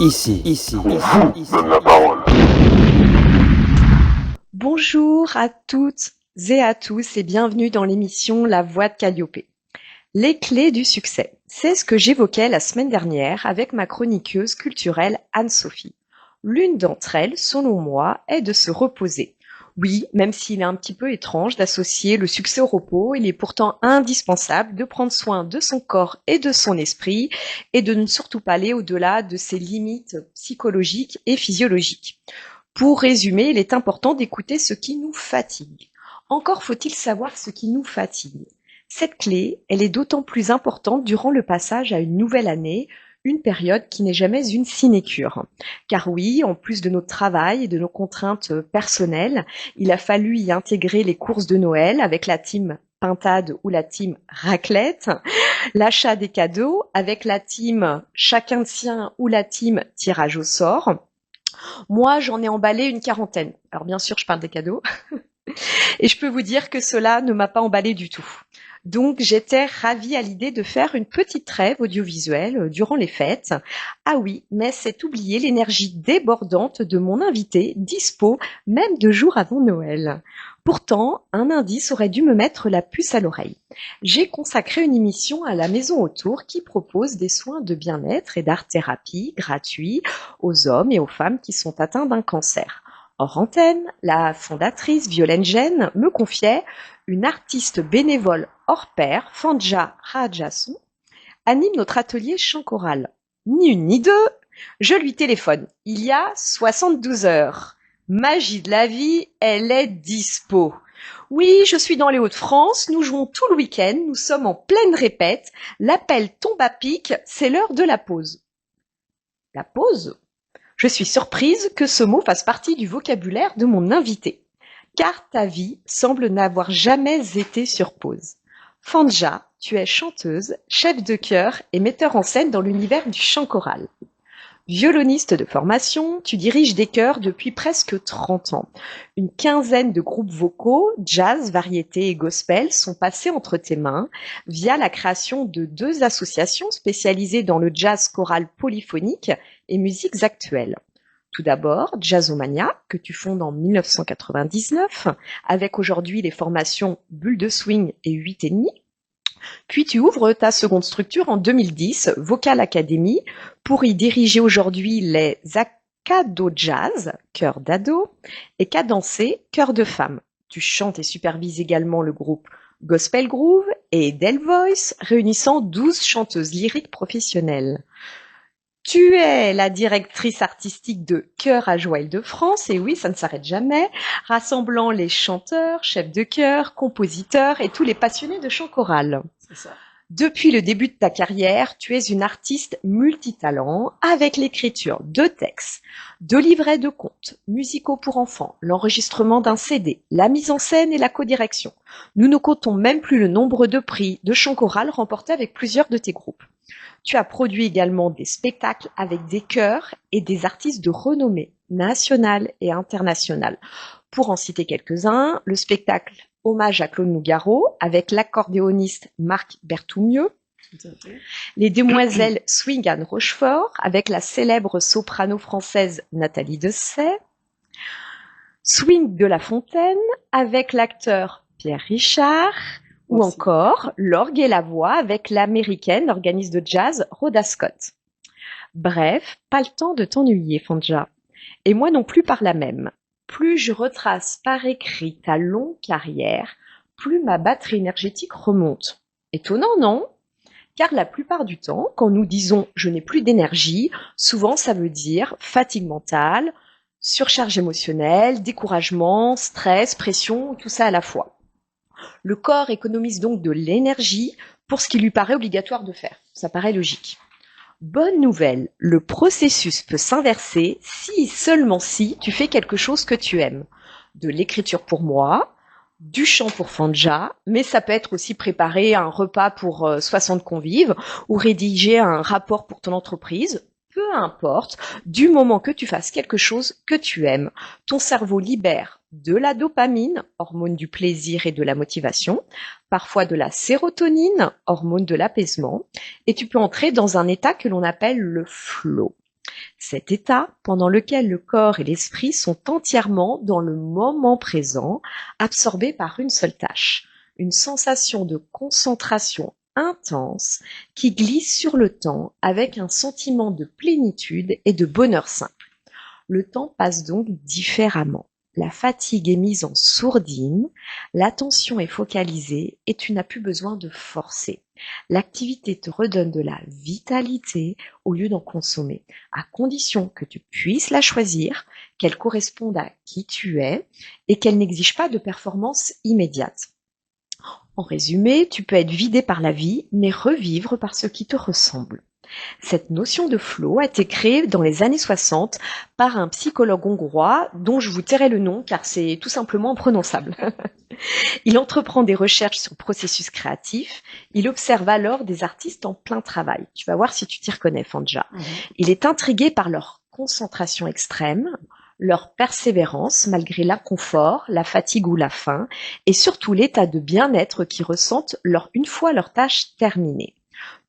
Donne la parole. Bonjour à toutes et à tous et bienvenue dans l'émission La Voix de Calliope. Les clés du succès, c'est ce que j'évoquais la semaine dernière avec ma chroniqueuse culturelle Anne-Sophie. L'une d'entre elles, selon moi, est de se reposer. Oui, même s'il est un petit peu étrange d'associer le succès au repos, il est pourtant indispensable de prendre soin de son corps et de son esprit et de ne surtout pas aller au-delà de ses limites psychologiques et physiologiques. Pour résumer, il est important d'écouter ce qui nous fatigue. Encore faut-il savoir ce qui nous fatigue. Cette clé, elle est d'autant plus importante durant le passage à une nouvelle année, une période qui n'est jamais une sinécure. Car oui, en plus de notre travail et de nos contraintes personnelles, il a fallu y intégrer les courses de Noël avec la team pintade ou la team raclette, l'achat des cadeaux avec la team chacun de sien ou la team tirage au sort. Moi, j'en ai emballé une quarantaine. Alors bien sûr, je parle des cadeaux. Et je peux vous dire que cela ne m'a pas emballé du tout. Donc j'étais ravie à l'idée de faire une petite trêve audiovisuelle durant les fêtes. Ah oui, mais c'est oublier l'énergie débordante de mon invité, dispo même 2 jours avant Noël. Pourtant, un indice aurait dû me mettre la puce à l'oreille. J'ai consacré une émission à la Maison Autour qui propose des soins de bien-être et d'art-thérapie gratuits aux hommes et aux femmes qui sont atteints d'un cancer. Hors antenne, la fondatrice Violaine Gène me confiait une artiste bénévole hors pair, Fanja Rajason, anime notre atelier chant choral. Ni une ni deux, je lui téléphone. Il y a 72 heures. Magie de la vie, elle est dispo. Oui, je suis dans les Hauts-de-France, nous jouons tout le week-end, nous sommes en pleine répète, l'appel tombe à pic, c'est l'heure de la pause. La pause ? Je suis surprise que ce mot fasse partie du vocabulaire de mon invité, car ta vie semble n'avoir jamais été sur pause. Fanja, tu es chanteuse, chef de chœur et metteur en scène dans l'univers du chant choral. Violoniste de formation, tu diriges des chœurs depuis presque 30 ans. Une quinzaine de groupes vocaux, jazz, variété et gospel sont passés entre tes mains via la création de 2 associations spécialisées dans le jazz choral polyphonique et musiques actuelles. Tout d'abord, Jazzomania, que tu fondes en 1999, avec aujourd'hui les formations Bulle de Swing et 8,5. Puis tu ouvres ta seconde structure en 2010, Vocal Academy, pour y diriger aujourd'hui les Acado Jazz, chœur d'ado, et Cadencé, chœur de femmes. Tu chantes et supervises également le groupe Gospel Groove et Del Voice, réunissant 12 chanteuses lyriques professionnelles. Tu es la directrice artistique de Chœur à Joie Île-de-France, et oui, ça ne s'arrête jamais, rassemblant les chanteurs, chefs de chœur, compositeurs et tous les passionnés de chant choral. C'est ça. Depuis le début de ta carrière, tu es une artiste multitalent avec l'écriture de textes, de livrets de contes, musicaux pour enfants, l'enregistrement d'un CD, la mise en scène et la codirection. Nous ne comptons même plus le nombre de prix de chant choral remportés avec plusieurs de tes groupes. Tu as produit également des spectacles avec des chœurs et des artistes de renommée nationale et internationale. Pour en citer quelques-uns, le spectacle Hommage à Claude Nougaro avec l'accordéoniste Marc Berthoumieux, Tout à fait. les Demoiselles Swing Anne Rochefort avec la célèbre soprano française Nathalie Dessay, Swing de La Fontaine avec l'acteur Pierre Richard, ou Merci. encore l'orgue et la voix avec l'américaine organiste de jazz Rhoda Scott. Bref, pas le temps de t'ennuyer, Fanja. Et moi non plus par là même. Plus je retrace par écrit ta longue carrière, plus ma batterie énergétique remonte. Étonnant, non ? Car la plupart du temps, quand nous disons « je n'ai plus d'énergie », souvent ça veut dire fatigue mentale, surcharge émotionnelle, découragement, stress, pression, tout ça à la fois. Le corps économise donc de l'énergie pour ce qui lui paraît obligatoire de faire. Ça paraît logique. Bonne nouvelle, le processus peut s'inverser si, seulement si, tu fais quelque chose que tu aimes. De l'écriture pour moi, du chant pour Fanja, mais ça peut être aussi préparer un repas pour 60 convives ou rédiger un rapport pour ton entreprise. Peu importe, du moment que tu fasses quelque chose que tu aimes, ton cerveau libère de la dopamine, hormone du plaisir et de la motivation, parfois de la sérotonine, hormone de l'apaisement, et tu peux entrer dans un état que l'on appelle le flow. Cet état pendant lequel le corps et l'esprit sont entièrement dans le moment présent, absorbés par une seule tâche, une sensation de concentration intense qui glisse sur le temps avec un sentiment de plénitude et de bonheur simple. Le temps passe donc différemment. La fatigue est mise en sourdine, l'attention est focalisée et tu n'as plus besoin de forcer. L'activité te redonne de la vitalité au lieu d'en consommer, à condition que tu puisses la choisir, qu'elle corresponde à qui tu es et qu'elle n'exige pas de performance immédiate. En résumé, tu peux être vidé par la vie, mais revivre par ce qui te ressemble. Cette notion de flow a été créée dans les années 60 par un psychologue hongrois dont je vous tairai le nom car c'est tout simplement imprononçable. Il entreprend des recherches sur le processus créatif. Il observe alors des artistes en plein travail. Tu vas voir si tu t'y reconnais, Fanja. Il est intrigué par leur concentration extrême, leur persévérance malgré l'inconfort, la fatigue ou la faim, et surtout l'état de bien-être qu'ils ressentent une fois leur tâche terminée.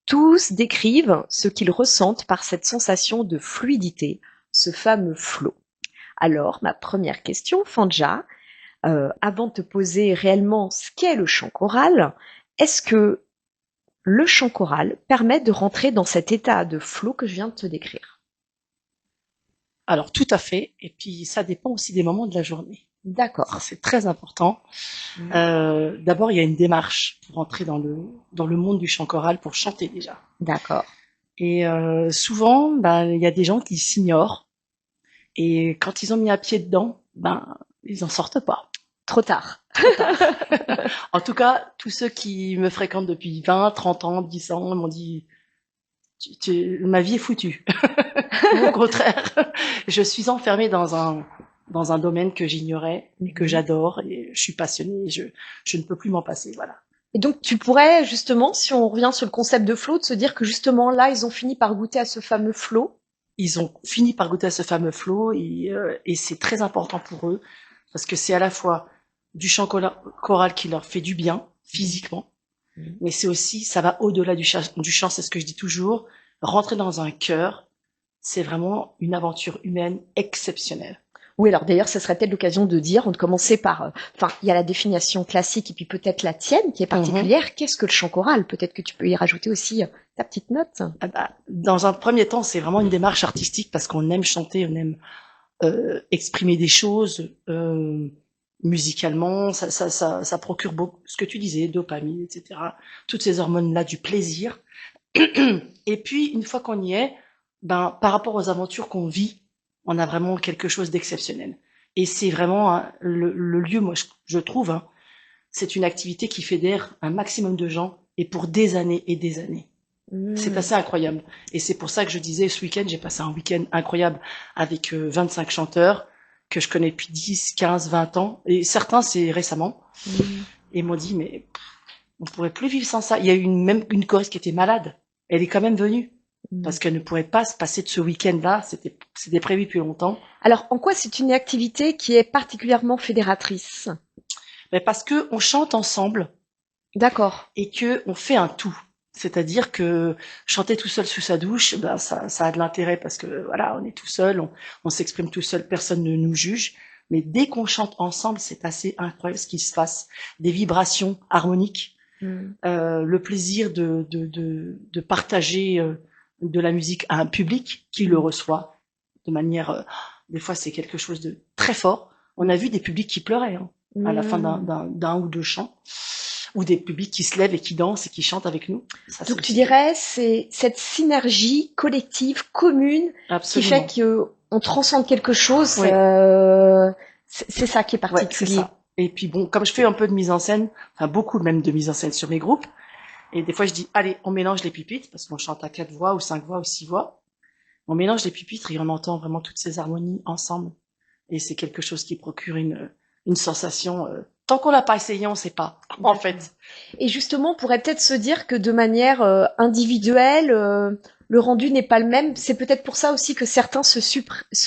Tous décrivent ce qu'ils ressentent par cette sensation de fluidité, ce fameux flow. Alors, ma première question, Fanja, avant de te poser réellement ce qu'est le chant choral, est-ce que le chant choral permet de rentrer dans cet état de flow que je viens de te décrire? Alors tout à fait, et puis ça dépend aussi des moments de la journée. D'accord. C'est très important. D'abord, il y a une démarche pour entrer dans le monde du chant choral, pour chanter déjà. D'accord. Et souvent, il y a des gens qui s'ignorent, et quand ils ont mis un pied dedans, ils en sortent pas. Trop tard. Trop tard. En tout cas, tous ceux qui me fréquentent depuis 20, 30 ans, 10 ans, m'ont dit ma vie est foutue. Au contraire, je suis enfermée dans un domaine que j'ignorais et que j'adore, et je suis passionnée, je ne peux plus m'en passer, voilà. Et donc tu pourrais justement, si on revient sur le concept de flow, de se dire que justement là, ils ont fini par goûter à ce fameux flow. Ils ont fini par goûter à ce fameux flow, et c'est très important pour eux, parce que c'est à la fois du chant choral qui leur fait du bien, physiquement, mais c'est aussi, ça va au-delà du chant, c'est ce que je dis toujours, rentrer dans un chœur, c'est vraiment une aventure humaine exceptionnelle. Oui, alors d'ailleurs, ce serait peut-être l'occasion de dire, de commencer par, il y a la définition classique et puis peut-être la tienne qui est particulière. Qu'est-ce que le chant choral? Peut-être que tu peux y rajouter aussi ta petite note. Dans un premier temps, c'est vraiment une démarche artistique parce qu'on aime chanter, on aime exprimer des choses musicalement. Ça procure beaucoup, ce que tu disais, dopamine, etc. Toutes ces hormones-là du plaisir. Et puis, une fois qu'on y est, par rapport aux aventures qu'on vit, on a vraiment quelque chose d'exceptionnel. Et c'est vraiment le lieu, moi, je trouve, c'est une activité qui fédère un maximum de gens et pour des années et des années. C'est assez incroyable. Et c'est pour ça que je disais, ce week-end, j'ai passé un week-end incroyable avec 25 chanteurs que je connais depuis 10, 15, 20 ans. Et certains, c'est récemment. Et m'ont dit, mais on pourrait plus vivre sans ça. Il y a eu même une choriste qui était malade. Elle est quand même venue. Parce qu'elle ne pourrait pas se passer de ce week-end-là. C'était prévu depuis longtemps. Alors, en quoi c'est une activité qui est particulièrement fédératrice? Parce que on chante ensemble. D'accord. Et que on fait un tout. C'est-à-dire que chanter tout seul sous sa douche, ça a de l'intérêt parce que voilà, on est tout seul, on s'exprime tout seul, personne ne nous juge. Mais dès qu'on chante ensemble, c'est assez incroyable ce qui se passe. Des vibrations harmoniques, le plaisir de partager de la musique à un public qui le reçoit de manière. Des fois, c'est quelque chose de très fort. On a vu des publics qui pleuraient à la fin d'un ou deux chants, ou des publics qui se lèvent et qui dansent et qui chantent avec nous. Ça, donc tu dirais, c'est cette synergie collective, commune, Absolument. qui fait qu'on transcende quelque chose. Oui. C'est ça qui est particulier. Ouais, c'est ça. Et puis bon, comme je fais un peu de mise en scène, enfin beaucoup même de mise en scène sur mes groupes, et des fois je dis, allez, on mélange les pupitres, parce qu'on chante à 4 voix ou 5 voix ou 6 voix. On mélange les pupitres et on entend vraiment toutes ces harmonies ensemble. Et c'est quelque chose qui procure une sensation... tant qu'on l'a pas essayé, on sait pas, en fait. Et justement, on pourrait peut-être se dire que de manière individuelle, le rendu n'est pas le même. C'est peut-être pour ça aussi que certains se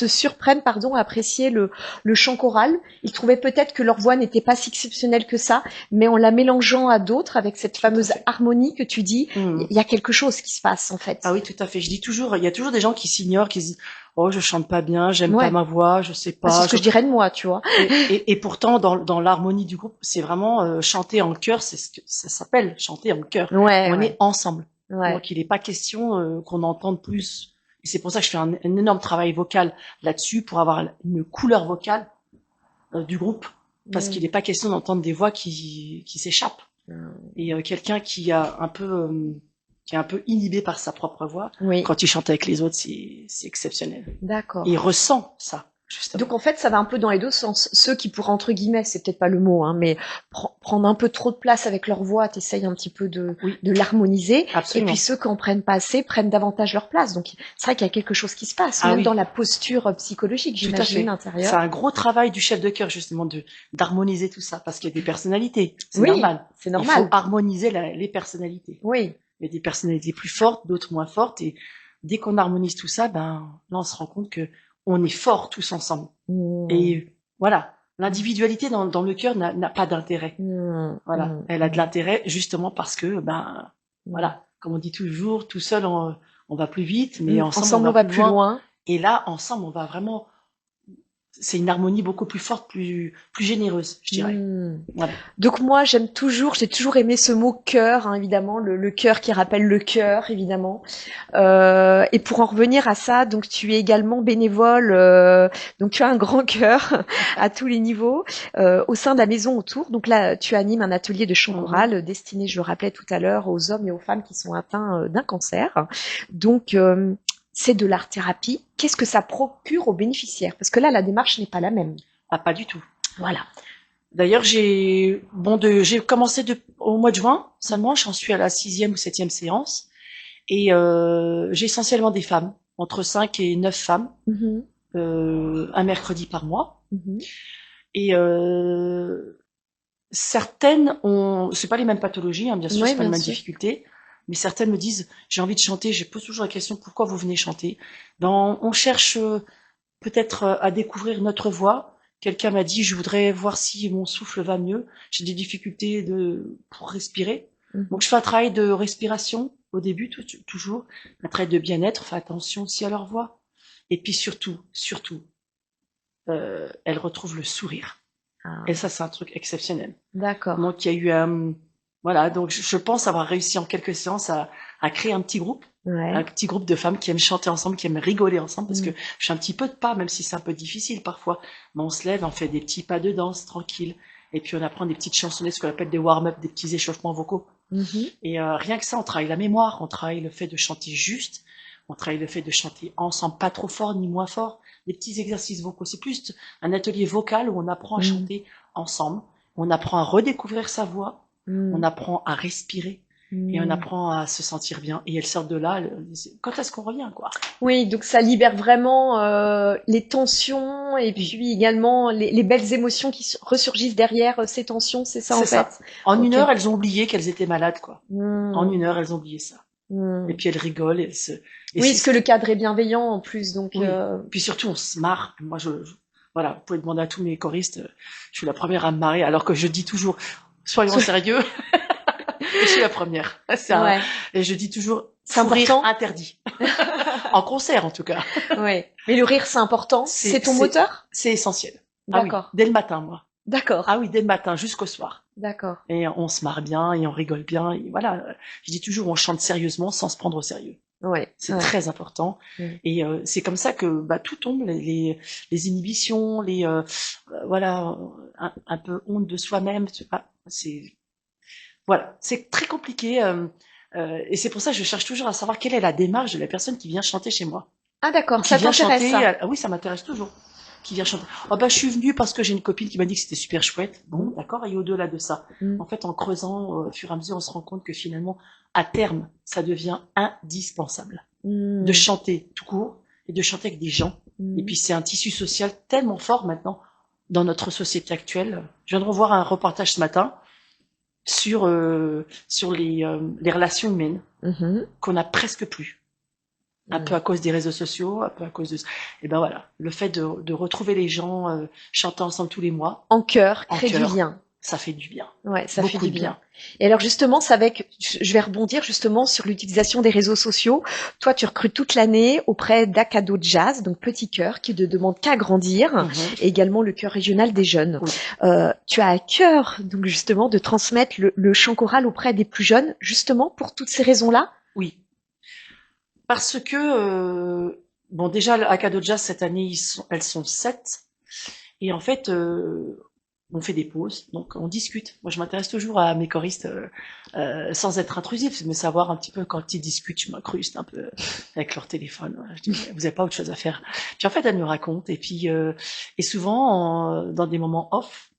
surprennent, pardon, à apprécier le chant choral. Ils trouvaient peut-être que leur voix n'était pas si exceptionnelle que ça, mais en la mélangeant à d'autres, avec cette Tout à fameuse fait. harmonie que tu dis, Mmh. il y a quelque chose qui se passe en fait. Ah oui, tout à fait. Je dis toujours, il y a toujours des gens qui s'ignorent, qui se disent, oh, je chante pas bien, j'aime pas Ouais, ma voix, je sais c'est pas. ce que je dirais de moi, tu vois. Et pourtant, dans l'harmonie du groupe, c'est vraiment chanter en chœur, c'est ce que ça s'appelle, chanter en chœur. Ouais, On est ouais, ensemble. ouais. Donc, il n'est pas question qu'on entende plus. Et c'est pour ça que je fais un énorme travail vocal là-dessus pour avoir une couleur vocale du groupe, parce qu'il Mm. n'est pas question d'entendre des voix qui s'échappent. Mm. Et quelqu'un qui est un peu inhibé par sa propre voix, Oui, quand il chante avec les autres, c'est exceptionnel. Et il d'accord. ressent ça, justement. Donc en fait, ça va un peu dans les deux sens. Ceux qui pourraient, entre guillemets, c'est peut-être pas le mot, hein, mais prendre un peu trop de place avec leur voix, t'essayes un petit peu Oui, de l'harmoniser. Et puis absolument. ceux qui en prennent pas assez prennent davantage leur place. Donc c'est vrai qu'il y a quelque chose qui se passe, Ah même dans oui, la posture psychologique, tout à j'imagine, fait. C'est intérieure. un gros travail du chef de chœur, justement, d'harmoniser tout ça, parce qu'il y a des personnalités. C'est Oui, normal. c'est Il faut normal. harmoniser les personnalités. Oui. Il y a des personnalités plus fortes, d'autres moins fortes, et dès qu'on harmonise tout ça, ben, là, on se rend compte que on est forts tous ensemble. Mm. Et voilà. L'individualité dans le chœur n'a pas d'intérêt. Mm. Voilà. Mm. Elle a de Mm. l'intérêt justement parce que, ben, Mm. voilà. Comme on dit toujours, tout seul, on va plus vite, mais ensemble, on Ensemble, on va va plus plus loin. loin. Et là, ensemble, on va vraiment, c'est une harmonie beaucoup plus forte, plus généreuse, je dirais. Mm. Voilà. Donc moi, j'ai toujours aimé ce mot cœur, hein, évidemment, le cœur qui rappelle le cœur, évidemment. Et pour en revenir à ça, donc tu es également bénévole, donc tu as un grand cœur à tous les niveaux au sein de la maison autour. Donc là, tu animes un atelier de chant Mhm. choral destiné, je le rappelais tout à l'heure, aux hommes et aux femmes qui sont atteints d'un cancer. Donc c'est de l'art thérapie. Qu'est-ce que ça procure aux bénéficiaires? Parce que là, la démarche n'est pas la même. Ah, pas du tout. Voilà. D'ailleurs, j'ai commencé au mois de juin seulement. J'en suis à la 6e ou 7e séance. Et j'ai essentiellement des femmes, entre 5 et 9 femmes, Mhm, un mercredi par mois. mhm. Et certaines c'est pas les mêmes pathologies, hein, bien sûr, Oui, c'est pas les bien mêmes sûr. difficultés, mais certaines me disent, j'ai envie de chanter, je pose toujours la question, pourquoi vous venez chanter? On cherche peut-être à découvrir notre voix. Quelqu'un m'a dit, je voudrais voir si mon souffle va mieux. J'ai des difficultés pour respirer. Mhm. Donc je fais un travail de respiration au début, toujours, un travail de bien-être, fais attention aussi à leur voix. Et puis surtout, elles retrouvent le sourire. Et Ah, ça, c'est un truc exceptionnel. d'accord. Donc il y a eu voilà, donc je pense avoir réussi en quelques séances à créer un Ouais. petit groupe de femmes qui aiment chanter ensemble, qui aiment rigoler ensemble, parce que Mm. je fais un petit peu de pas, même si c'est un peu difficile parfois. Mais on se lève, on fait des petits pas de danse tranquille, et puis on apprend des petites chansonnettes, ce qu'on appelle des warm-up, des petits échauffements vocaux. Mhm. Et rien que ça, on travaille la mémoire, on travaille le fait de chanter juste, on travaille le fait de chanter ensemble, pas trop fort ni moins fort, des petits exercices vocaux. C'est plus un atelier vocal où on apprend à Mm. chanter ensemble, on apprend à redécouvrir sa voix, on Mm. apprend à respirer et on Mm. apprend à se sentir bien. Et elles sortent de là, quand est-ce qu'on revient, quoi? Oui, donc ça libère vraiment les tensions et Oui, puis également les belles émotions qui ressurgissent derrière ces tensions, c'est ça en c'est fait? ça. En une Ok. heure, elles ont oublié qu'elles étaient malades, quoi. En Mm. une heure, elles ont oublié ça. Et Mm. puis elles rigolent, et Oui, parce que le cadre est bienveillant en plus, donc oui. Puis surtout, on se marre. Moi, voilà, vous pouvez demander à tous mes choristes, je suis la première à me marrer, alors que je dis toujours, soyons sérieux, je suis la première. ouais, Et je dis toujours, c'est fou rire important. interdit. En concert, en tout cas. Ouais. Mais le rire, c'est important. C'est, C'est ton c'est, moteur? c'est essentiel. Ah oui, D'accord. dès le matin, moi. D'accord. Ah oui, dès le matin jusqu'au soir. D'accord. Et on se marre bien et on rigole bien. Et voilà, je dis toujours, on chante sérieusement sans se prendre au sérieux. Ouais. C'est Ouais. très important. Mm. Et c'est comme ça que bah, tout tombe, les inhibitions, voilà, un peu honte de soi-même. Voilà, c'est très compliqué. Et c'est pour ça que je cherche toujours à savoir quelle est la démarche de la personne qui vient chanter chez moi. Ah Ou d'accord, qui ça vient t'intéresse chanter. ça? Ah oui, ça m'intéresse toujours. Qui vient chanter. Oh bah je suis venue parce que j'ai une copine qui m'a dit que c'était super chouette. Bon, d'accord, et au-delà de ça. Mm. En fait, en creusant, au fur et à mesure, on se rend compte que finalement, à terme, ça devient indispensable de Mm. chanter tout court et de chanter avec des gens. Et Mm. puis c'est un tissu social tellement fort maintenant dans notre société actuelle. Je viens de revoir un reportage ce matin sur les relations humaines Mhm. qu'on a presque plus. Un peu à cause des réseaux sociaux, un peu à cause de... Et ben voilà, le fait de retrouver les gens chantant ensemble tous les mois, En chœur, en crée du chœur, lien. ça fait du bien. Ouais, ça fait Beaucoup du de bien. bien. Et alors justement, c'est avec, je vais rebondir justement sur l'utilisation des réseaux sociaux. Toi, tu recrutes toute l'année auprès d'Acado Jazz, donc petit chœur qui ne demande qu'à grandir, Mhm. et également le chœur régional des jeunes. Oui. Tu as à cœur, donc justement, de transmettre le chant choral auprès des plus jeunes, justement pour toutes ces raisons-là. Oui. Parce que, bon, déjà, à Acado Jazz, cette année, elles sont 7. Et en fait, on fait des pauses, donc on discute. Moi, je m'intéresse toujours à mes choristes sans être intrusif, mais savoir un petit peu quand ils discutent, je m'incruste un peu avec leur téléphone. Voilà. Je dis, vous n'avez pas autre chose à faire. Puis en fait, elles me racontent. Et puis, et souvent, dans des moments off,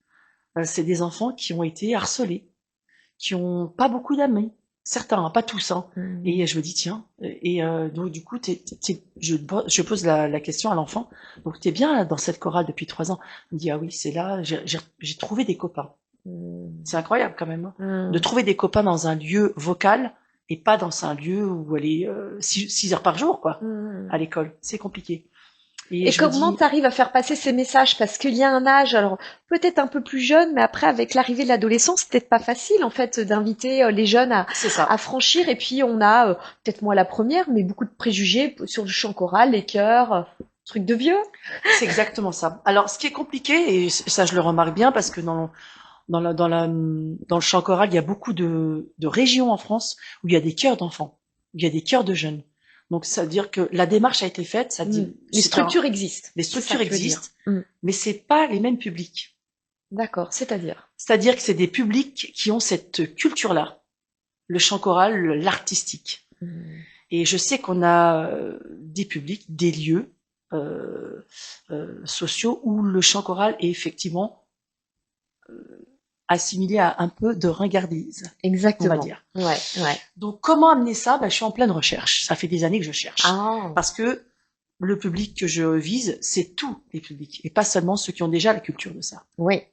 c'est des enfants qui ont été harcelés, qui ont pas beaucoup d'amis. Certains, hein, pas tous. Hein. Et je me dis, tiens, et donc du coup, je pose la question à l'enfant. Donc, t'es bien là, dans cette chorale depuis 3 ans. Il me dit, ah oui, c'est là, j'ai trouvé des copains. C'est incroyable quand même, hein, de trouver des copains dans un lieu vocal et pas dans un lieu où elle est 6 heures par jour, quoi, à l'école. C'est compliqué. Et Je me comment dis, tu arrives à faire passer ces messages? Parce qu'il y a un âge, alors peut-être un peu plus jeune, mais après avec l'arrivée de l'adolescence, c'est peut-être pas facile en fait d'inviter les jeunes c'est ça. à franchir. Et puis on a, peut-être moi la première, mais beaucoup de préjugés sur le chant choral, les chœurs, trucs de vieux. C'est exactement ça. Alors, ce qui est compliqué, et ça je le remarque bien, parce que dans le chant choral, il y a beaucoup de régions en France où il y a des chœurs d'enfants, où il y a des chœurs de jeunes. Donc, ça veut dire que la démarche a été faite, ça dit, Les structures existent. les C'est ça structures que tu veux dire. existent, mais c'est pas les mêmes publics. D'accord, c'est-à-dire. C'est-à-dire que c'est des publics qui ont cette culture-là, le chant choral, l'artistique. Et je sais qu'on a des publics, des lieux sociaux où le chant choral est effectivement assimilé à un peu de ringardise, Exactement. on va dire. Ouais, ouais. Donc, comment amener ça? Je suis en pleine recherche. Ça fait des années que je cherche. Ah. Parce que le public que je vise, c'est tous les publics, et pas seulement ceux qui ont déjà la culture de ça. Oui.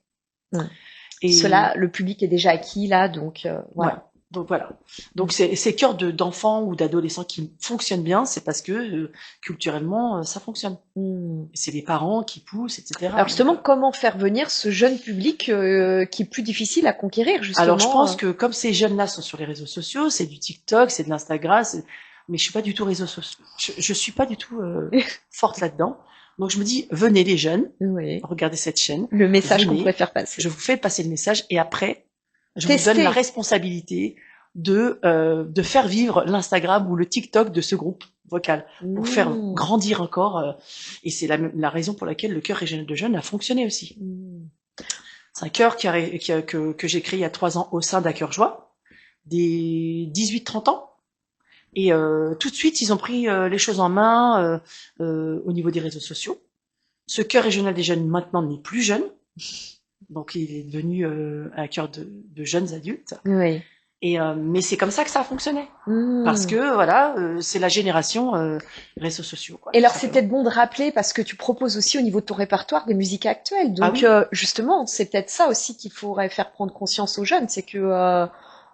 Et Cela, le public est déjà acquis là, donc voilà. ouais. Donc voilà. Donc ces chœurs d'enfants ou d'adolescents qui fonctionnent bien, c'est parce que culturellement ça fonctionne. C'est les parents qui poussent, etc. Alors justement, comment faire venir ce jeune public qui est plus difficile à conquérir justement? Alors je pense que comme ces jeunes-là sont sur les réseaux sociaux, c'est du TikTok, c'est de l'Instagram, mais je suis pas du tout réseaux sociaux. Je suis pas du tout forte là-dedans. Donc je me dis, venez les jeunes, oui. regardez cette chaîne. Le message qu'on venez, pourrait faire passer. Je vous fais passer le message et après, je Tester. vous donne la responsabilité de faire vivre l'Instagram ou le TikTok de ce groupe vocal pour faire grandir encore. Et c'est la raison pour laquelle le chœur régional de jeunes a fonctionné aussi. C'est un chœur que j'ai créé il y a 3 ans au sein d'Acœur Joie, des 18-30 ans. Et tout de suite, ils ont pris les choses en main au niveau des réseaux sociaux. Ce chœur régional des jeunes maintenant n'est plus jeune, donc il est devenu un chœur de jeunes adultes. Oui. Et mais c'est comme ça que ça a fonctionné, parce que voilà, c'est la génération réseaux sociaux. Quoi, et alors c'est peut-être bon de rappeler parce que tu proposes aussi au niveau de ton répertoire des musiques actuelles. Donc justement, c'est peut-être ça aussi qu'il faudrait faire prendre conscience aux jeunes, c'est que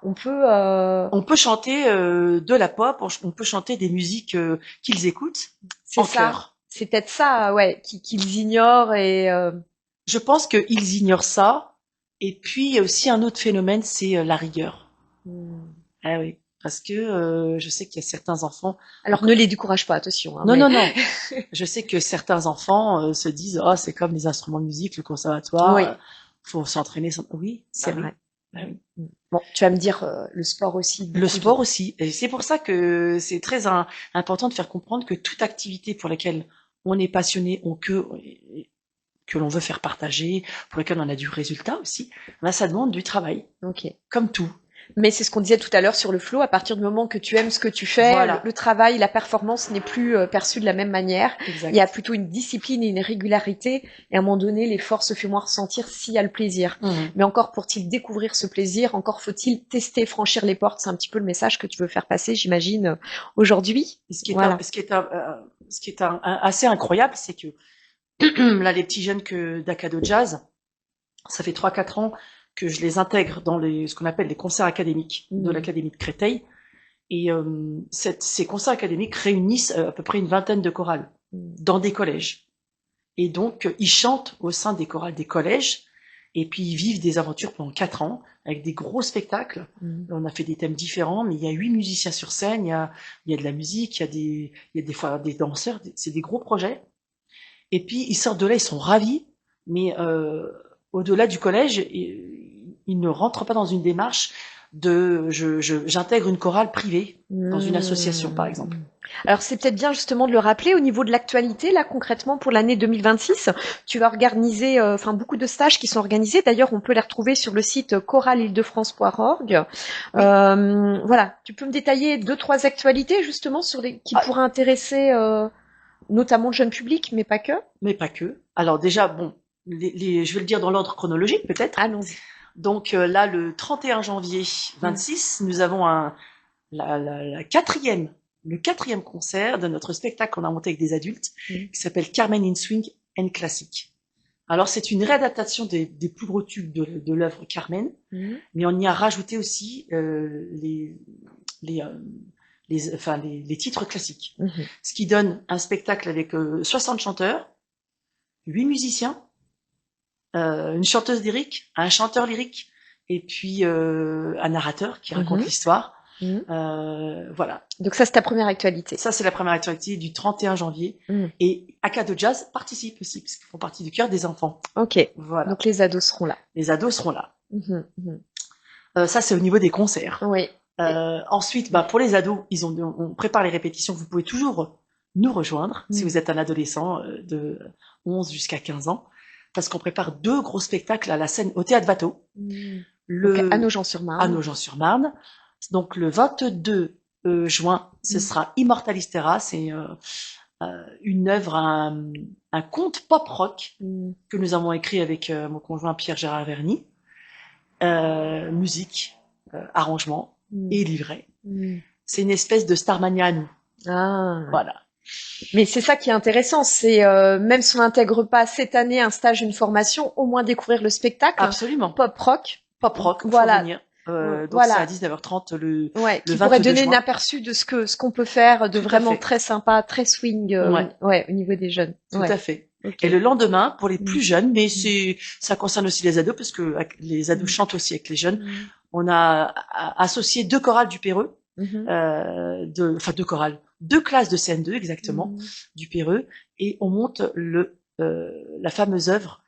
on peut chanter de la pop, on peut chanter des musiques qu'ils écoutent en chœur. C'est peut-être ça, ouais, qu'ils ignorent et. Je pense qu'ils ignorent ça. Et puis il y a aussi un autre phénomène, c'est la rigueur. Ah oui, parce que je sais qu'il y a certains enfants. Alors ne les décourage pas, attention. Hein, non. Je sais que certains enfants se disent, oh c'est comme les instruments de musique, le conservatoire, faut s'entraîner. Oui, c'est vrai. Oui. Bon, tu vas me dire le sport aussi. Le sport aussi. Et c'est pour ça que c'est très important de faire comprendre que toute activité pour laquelle on est passionné, que l'on veut faire partager, pour laquelle on a du résultat aussi, là, ça demande du travail. Comme tout. Mais c'est ce qu'on disait tout à l'heure sur le flow, à partir du moment que tu aimes ce que tu fais, le travail, la performance n'est plus perçue de la même manière. Exact. Il y a plutôt une discipline et une régularité, et à un moment donné, l'effort se fait moins ressentir s'il y a le plaisir. Mais encore pour-il découvrir ce plaisir, encore faut-il tester, franchir les portes. C'est un petit peu le message que tu veux faire passer, j'imagine, aujourd'hui. Ce qui est assez incroyable, c'est que là, les petits jeunes d'Acado Jazz, ça fait 3-4 ans que je les intègre dans ce qu'on appelle les concerts académiques de l'Académie de Créteil. Et ces concerts académiques réunissent à peu près une vingtaine de chorales dans des collèges. Et donc, ils chantent au sein des chorales des collèges, et puis ils vivent des aventures pendant 4 ans, avec des gros spectacles. On a fait des thèmes différents, mais il y a 8 musiciens sur scène, il y a de la musique, il y a des fois des danseurs, c'est des gros projets. Et puis, ils sortent de là, ils sont ravis, mais au-delà du collège, ils ne rentrent pas dans une démarche de j'intègre une chorale privée dans une association, par exemple. Alors c'est peut-être bien justement de le rappeler au niveau de l'actualité, là concrètement pour l'année 2026, tu vas organiser beaucoup de stages qui sont organisés. D'ailleurs, on peut les retrouver sur le site choraleîle-de-france.org. Voilà, tu peux me détailler 2-3 actualités justement qui pourraient intéresser notamment le jeune public, mais pas que. Mais pas que. Alors déjà, bon, je vais le dire dans l'ordre chronologique peut-être. Allons-y. Donc là, le 31 janvier 26, nous avons le quatrième concert de notre spectacle qu'on a monté avec des adultes, qui s'appelle Carmen in Swing and Classic. Alors c'est une réadaptation des plus gros tubes de l'œuvre Carmen, mais on y a rajouté aussi les titres classiques. Ce qui donne un spectacle avec 60 chanteurs, 8 musiciens, une chanteuse lyrique, un chanteur lyrique, et puis un narrateur qui raconte l'histoire. Voilà. Donc ça, c'est ta première actualité. Ça, c'est la première actualité du 31 janvier. Et Akado Jazz participe aussi, parce qu'ils font partie du chœur des enfants. Ok. Voilà. Donc les ados seront là. Les ados seront là. Ça, c'est au niveau des concerts. Oui. Ensuite, pour les ados, on prépare les répétitions. Vous pouvez toujours nous rejoindre si vous êtes un adolescent de 11 jusqu'à 15 ans, parce qu'on prépare 2 gros spectacles à la scène au Théâtre Watteau. À Nogent-sur-Marne. À Nogent-sur-Marne. Donc le 22 juin, ce sera Immortalistera, c'est une œuvre, un conte pop-rock que nous avons écrit avec mon conjoint Pierre-Gérard Verny. Musique, arrangement et livret. C'est une espèce de Starmania à nous. Voilà. Mais c'est ça qui est intéressant, c'est même si on n'intègre pas cette année un stage, une formation, au moins découvrir le spectacle. Absolument. Pop-rock. Pop-rock, voilà. Faut venir. Donc c'est à 19h30 le qui 22 pourrait donner juin. un aperçu de ce qu'on peut faire de Tout vraiment très sympa, très swing au niveau des jeunes. Tout à fait. Okay. Et le lendemain, pour les plus jeunes, mais ça concerne aussi les ados, parce que les ados chantent aussi avec les jeunes, on a associé 2 chorales du Péreux, 2 chorales, 2 classes de CN2 exactement, du Péreux, et on monte la fameuse œuvre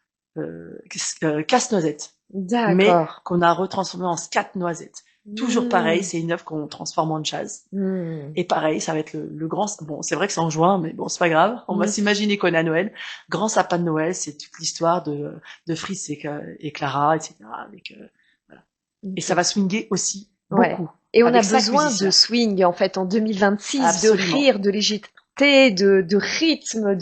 Casse-Noisette. D'accord. Mais qu'on a retransformé en Scat Noisette. Toujours pareil, c'est une œuvre qu'on transforme en jazz. Et pareil, ça va être le grand... Bon, c'est vrai que c'est en juin, mais bon, c'est pas grave. On va s'imaginer qu'on est à Noël. Grand sapin de Noël, c'est toute l'histoire de Fritz et Clara, etc. Voilà. Et ça va swinger aussi beaucoup. Et on a besoin de swing, en fait, en 2026, absolument. De rire, de légèreté, de rythme,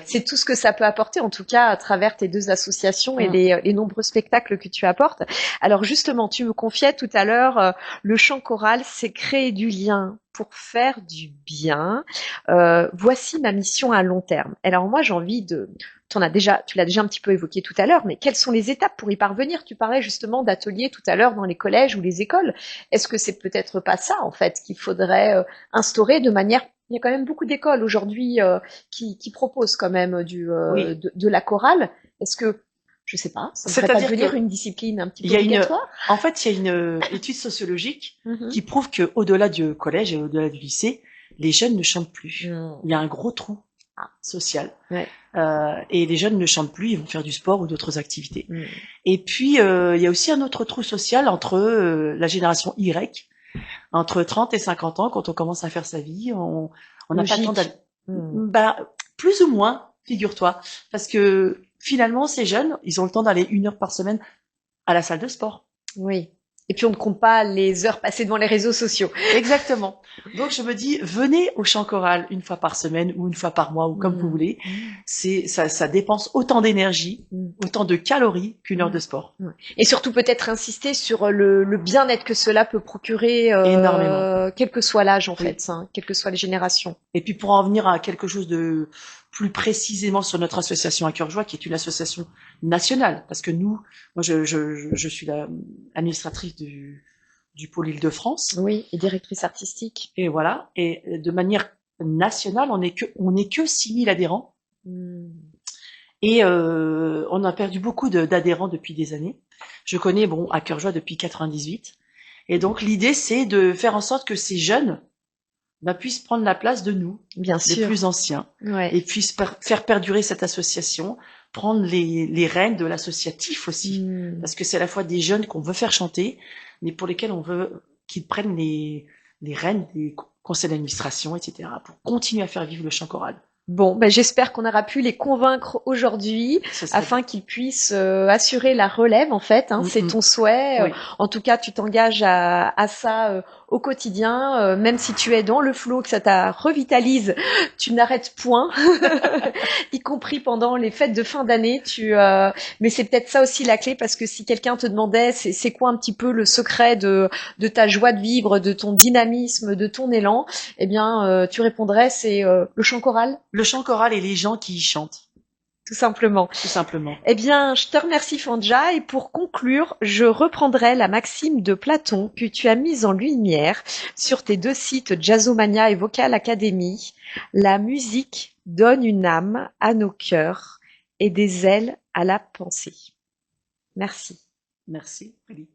c'est tout ce que ça peut apporter, en tout cas, à travers tes 2 associations et les nombreux spectacles que tu apportes. Alors, justement, tu me confiais tout à l'heure, le chant choral, c'est créer du lien pour faire du bien. Voici ma mission à long terme. Alors, moi, j'ai envie tu l'as déjà un petit peu évoqué tout à l'heure, mais quelles sont les étapes pour y parvenir? Tu parlais justement d'ateliers tout à l'heure dans les collèges ou les écoles. Est-ce que c'est peut-être pas ça, en fait, qu'il faudrait instaurer de manière... Il y a quand même beaucoup d'écoles aujourd'hui qui proposent quand même de la chorale. Est-ce que, je sais pas, ça devrait pas devenir une discipline un petit peu obligatoire? En fait, il y a une étude sociologique qui prouve que au-delà du collège et au-delà du lycée, les jeunes ne chantent plus. Il y a un gros trou social. Et les jeunes ne chantent plus, ils vont faire du sport ou d'autres activités. Et puis, il y a aussi un autre trou social entre la génération Y, entre 30 et 50 ans, quand on commence à faire sa vie, on n'a pas le temps d'aller... plus ou moins, figure-toi. Parce que finalement, ces jeunes, ils ont le temps d'aller 1 heure par semaine à la salle de sport. Oui. Et puis on ne compte pas les heures passées devant les réseaux sociaux. Exactement. Donc je me dis, venez au chant choral 1 fois par semaine ou 1 fois par mois ou comme vous voulez. Ça dépense autant d'énergie, autant de calories qu'1 heure de sport. Et surtout peut-être insister sur le bien-être que cela peut procurer énormément, quel que soit l'âge en fait, quelles que soient les générations. Et puis pour en venir à quelque chose de plus précisément sur notre association à Cœur Joie, qui est une association nationale, parce que moi je suis l'administratrice du du pôle Île-de-France. Oui, et directrice artistique. Et voilà. Et de manière nationale, on n'est que 6 000 adhérents. Hmm. Et on a perdu beaucoup d'adhérents depuis des années. Je connais, bon, à Cœur Joie depuis 98. Et donc, l'idée, c'est de faire en sorte que ces jeunes puissent prendre la place de nous, Bien les sûr. plus anciens, Ouais. et puissent faire perdurer cette association, prendre les rênes de l'associatif aussi. Hmm. Parce que c'est à la fois des jeunes qu'on veut faire chanter, mais pour lesquels on veut qu'ils prennent les rênes des conseils d'administration, etc., pour continuer à faire vivre le chant choral. Bon, ben j'espère qu'on aura pu les convaincre aujourd'hui Ce serait afin qu'ils puissent assurer la relève, en fait. Hein, c'est ton souhait. Oui. En tout cas, tu t'engages à ça au quotidien, même si tu es dans le flot, que ça t'a revitalise, tu n'arrêtes point, y compris pendant les fêtes de fin d'année. Mais c'est peut-être ça aussi la clé, parce que si quelqu'un te demandait, c'est quoi un petit peu le secret de ta joie de vivre, de ton dynamisme, de ton élan, eh bien, tu répondrais, c'est le chant choral. Le chant choral et les gens qui y chantent, Tout simplement. tout simplement. Eh bien, je te remercie Fanja, et pour conclure, je reprendrai la maxime de Platon que tu as mise en lumière sur tes 2 sites Jazzomania et Vocal Academy. La musique donne une âme à nos cœurs et des ailes à la pensée. Merci. Merci, Frédéric.